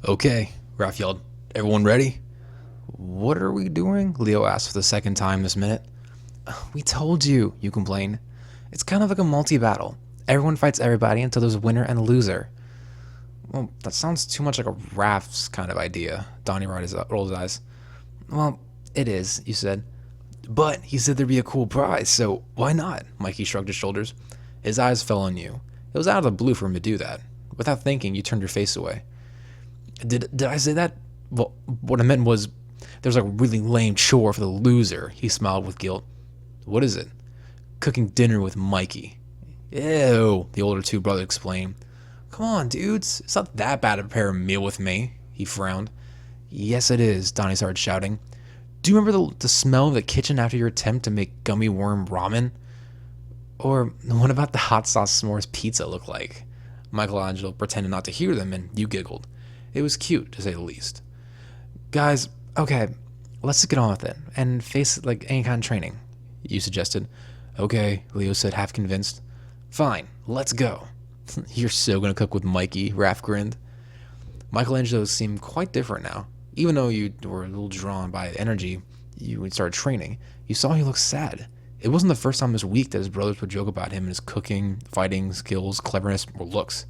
Okay, Ralph yelled. Everyone ready? What are we doing? Leo asked for the second time this minute. We told you, you complained. It's kind of like a multi-battle. Everyone fights everybody until there's a winner and a loser. Well, that sounds too much like a Raph's kind of idea, Donnie rolled his eyes. Well, it is, you said. But he said there'd be a cool prize, so why not? Mikey shrugged his shoulders. His eyes fell on you. It was out of the blue for him to do that. Without thinking, you turned your face away. Did I say that? Well, what I meant was there's like a really lame chore for the loser. He smiled with guilt. What is it? Cooking dinner with Mikey. Ew, the older two brothers explained. Come on, dudes. It's not that bad to prepare a meal with me. He frowned. Yes, it is, Donnie started shouting. Do you remember the smell of the kitchen after your attempt to make gummy worm ramen? Or what about the hot sauce s'mores pizza look like? Michelangelo pretended not to hear them, and you giggled. It was cute, to say the least. Guys, okay, let's just get on with it, and face it like any kind of training, you suggested. Okay, Leo said, half convinced. Fine, let's go. You're so gonna cook with Mikey, Raph grinned. Michelangelo seemed quite different now. Even though you were a little drawn by the energy you started training, you saw he looked sad. It wasn't the first time this week that his brothers would joke about him and his cooking, fighting, skills, cleverness, or looks.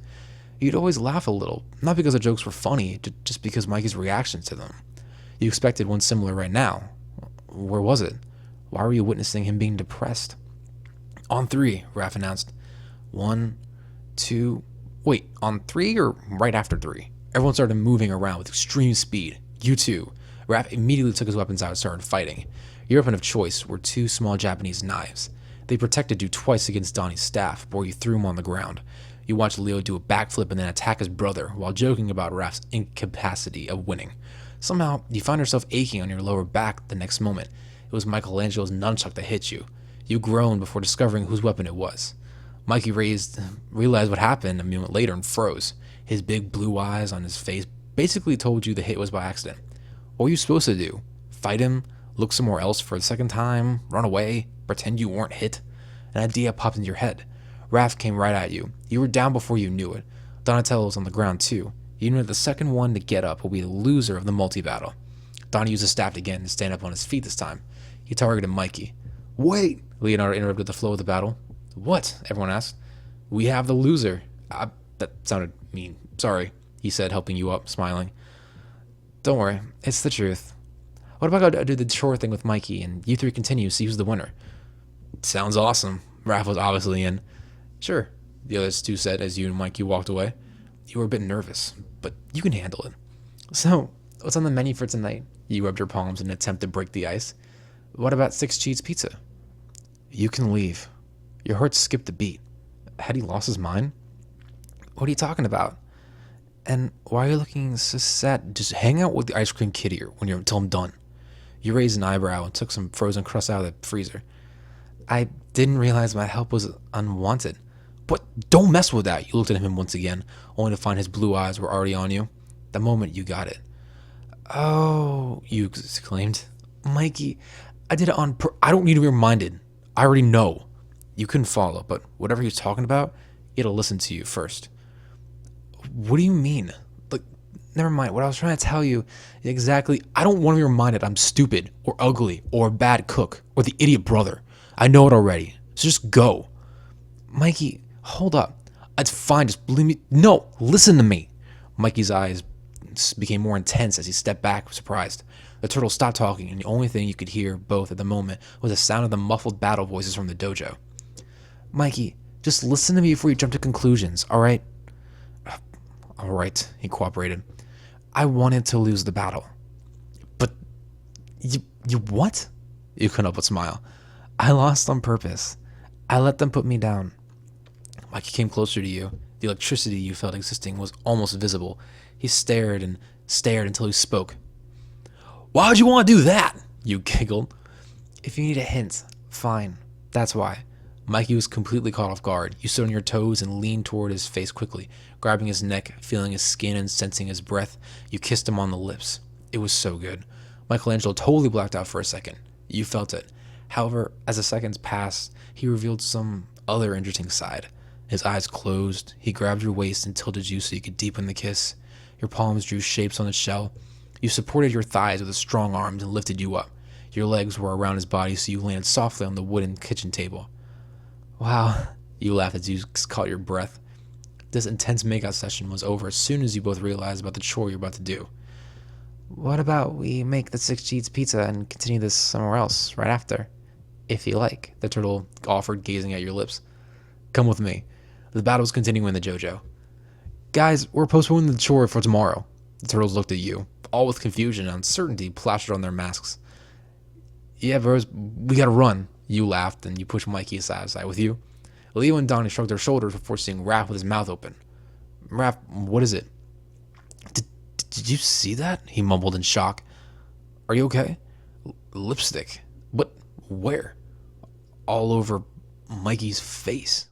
You'd always laugh a little, not because the jokes were funny, just because Mikey's reactions to them. You expected one similar right now. Where was it? Why were you witnessing him being depressed? On three, Raph announced. 1, 2... Wait, on 3 or right after 3? Everyone started moving around with extreme speed. You too. Raph immediately took his weapons out and started fighting. Your weapon of choice were 2 small Japanese knives. They protected you twice against Donnie's staff before you threw him on the ground. You watched Leo do a backflip and then attack his brother while joking about Raph's incapacity of winning. Somehow, you found yourself aching on your lower back the next moment. It was Michelangelo's nunchuck that hit you. You groaned before discovering whose weapon it was. Mikey realized what happened a moment later and froze. His big blue eyes on his face basically told you the hit was by accident. What were you supposed to do? Fight him? Look somewhere else for the second time? Run away? Pretend you weren't hit? An idea popped into your head. Raph came right at you. You were down before you knew it. Donatello was on the ground too. You knew that the second one to get up will be the loser of the multi-battle. Donnie used his staff again to stand up on his feet this time. He targeted Mikey. Wait! Leonardo interrupted the flow of the battle. What? Everyone asked. We have the loser. That sounded mean. Sorry, he said, helping you up, smiling. Don't worry, it's the truth. What about I do the chore thing with Mikey and you three continue to see who's the winner? Sounds awesome. Raph was obviously in. Sure, the others two said as you and Mikey walked away. You were a bit nervous, but you can handle it. So, what's on the menu for tonight? You rubbed your palms in an attempt to break the ice. What about 6 cheese pizza? You can leave. Your heart skipped a beat. Had he lost his mind? What are you talking about? And why are you looking so sad? Just hang out with the ice cream kid here until I'm done. You raised an eyebrow and took some frozen crust out of the freezer. I didn't realize my help was unwanted. But don't mess with that. You looked at him once again, only to find his blue eyes were already on you. The moment you got it. Oh, you exclaimed. Mikey, I did it on I don't need to be reminded. I already know. You couldn't follow, but whatever he's talking about, it'll listen to you first. What do you mean? Like, never mind. What I was trying to tell you exactly. I don't want to be reminded I'm stupid or ugly or a bad cook or the idiot brother. I know it already. So just go. Mikey, hold up. It's fine. Just believe me. No, listen to me. Mikey's eyes became more intense as he stepped back, surprised. The turtle stopped talking, and the only thing you could hear both at the moment was the sound of the muffled battle voices from the dojo. Mikey, just listen to me before you jump to conclusions, all right? All right, he cooperated. I wanted to lose the battle. But you what? You couldn't help but smile. I lost on purpose. I let them put me down. Mikey came closer to you. The electricity you felt existing was almost visible. He stared and stared until he spoke. Why would you want to do that? You giggled. If you need a hint, fine. That's why. Mikey was completely caught off guard. You stood on your toes and leaned toward his face quickly, grabbing his neck, feeling his skin and sensing his breath. You kissed him on the lips. It was so good. Michelangelo totally blacked out for a second. You felt it. However, as the seconds passed, he revealed some other interesting side. His eyes closed. He grabbed your waist and tilted you so you could deepen the kiss. Your palms drew shapes on the shell. You supported your thighs with his strong arms and lifted you up. Your legs were around his body, so you landed softly on the wooden kitchen table. Wow, you laughed as you caught your breath. This intense makeout session was over as soon as you both realized about the chore you're about to do. What about we make the 6 cheese pizza and continue this somewhere else right after? If you like, the turtle offered, gazing at your lips. Come with me. The battle's continuing in the JoJo. Guys, we're postponing the chore for tomorrow. The turtles looked at you, all with confusion and uncertainty plastered on their masks. Yeah, bros, we gotta run. You laughed and you pushed Mikey aside with you. Leo and Donnie shrugged their shoulders before seeing Raph with his mouth open. Raph, what is it? Did you see that? He mumbled in shock. Are you okay? Lipstick. What? Where? All over Mikey's face.